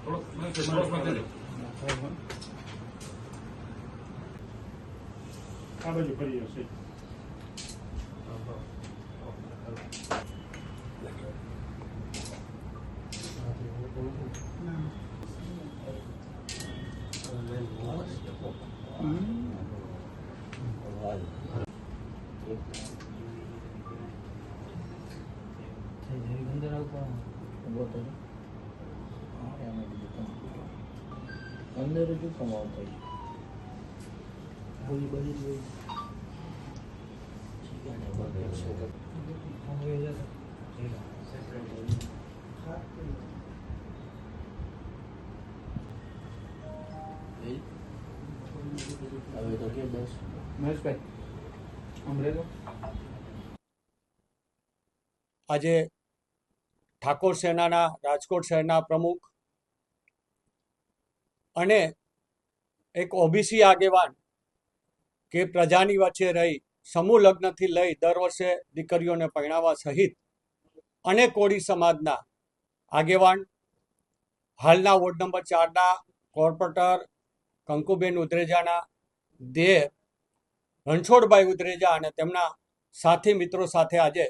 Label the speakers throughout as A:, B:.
A: આ બાજુ ફરી હશે.
B: અંદર જ કમાવતા બોલી બધી જોઈ હવે તો કે બસ મહેશભાઈ અમરેલો
C: આજે ઠાકોર સેનાના રાજકોટ શહેરના પ્રમુખ અને એક ઓબીસી આગેવાન કે પ્રજાની વચ્ચે રહી સમૂહ લગ્નથી લઈ દર વર્ષે દીકરીઓને પરણાવવા સહિત અનેક કોળી સમાજના આગેવાન હાલના વોર્ડ નંબર 4ના કોર્પોરેટર કંકુબેન ઉદરેજાના દેહ રણછોડભાઈ ઉદરેજા અને તેમના સાથી મિત્રો સાથે આજે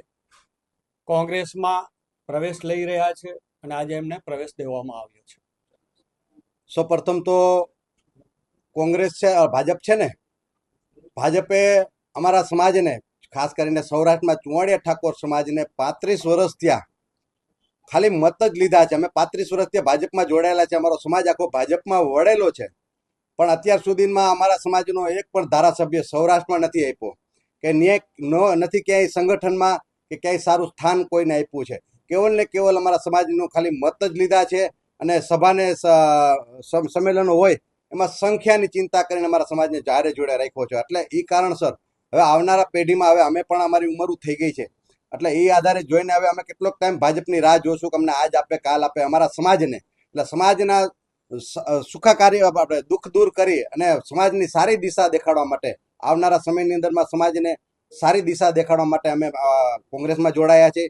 C: કોંગ્રેસમાં પ્રવેશ લઈ રહ્યા છે અને આજે એમને પ્રવેશ દેવામાં આવ્યો છે.
D: સૌપ્રથમ તો કોંગ્રેસ છે, ભાજપ છે ને, ભાજપે અમારા સમાજને ખાસ કરીને સૌરાષ્ટ્રમાં ચુવાડિયા ઠાકોર સમાજને 35 વર્ષ થયા ખાલી મત જ લીધા છે. અમે 35 વર્ષથી ભાજપમાં જોડાયેલા છે. અમારો સમાજ આખો ભાજપમાં વળેલો છે, પણ અત્યાર સુધીમાં અમારા સમાજનો એક પણ ધારાસભ્ય સૌરાષ્ટ્રમાં નથી આપ્યો કે ન્યાય નથી ક્યાંય સંગઠનમાં કે ક્યાંય સારું સ્થાન કોઈને આપ્યું છે. કેવલ ને કેવલ અમારા સમાજનું ખાલી મત જ લીધા છે અને સભાને સંમેલનો હોય એમાં સંખ્યાની ચિંતા કરીને અમારા સમાજને જારે જોડે રાખ્યો છે. એટલે એ કારણસર હવે આવનારા પેઢીમાં હવે અમે પણ અમારી ઉંમર થઈ ગઈ છે, એટલે એ આધારે જોઈને હવે અમે કેટલોક ટાઈમ ભાજપની રાહ જોશું કે અમને આજ આપે કાલ આપે અમારા સમાજને. એટલે સમાજના સુખાકારી આપણે દુઃખ દૂર કરી અને સમાજની સારી દિશા દેખાડવા માટે આવનારા સમયની અંદરમાં સમાજને સારી દિશા દેખાડવા માટે અમે કોંગ્રેસમાં જોડાયા છે.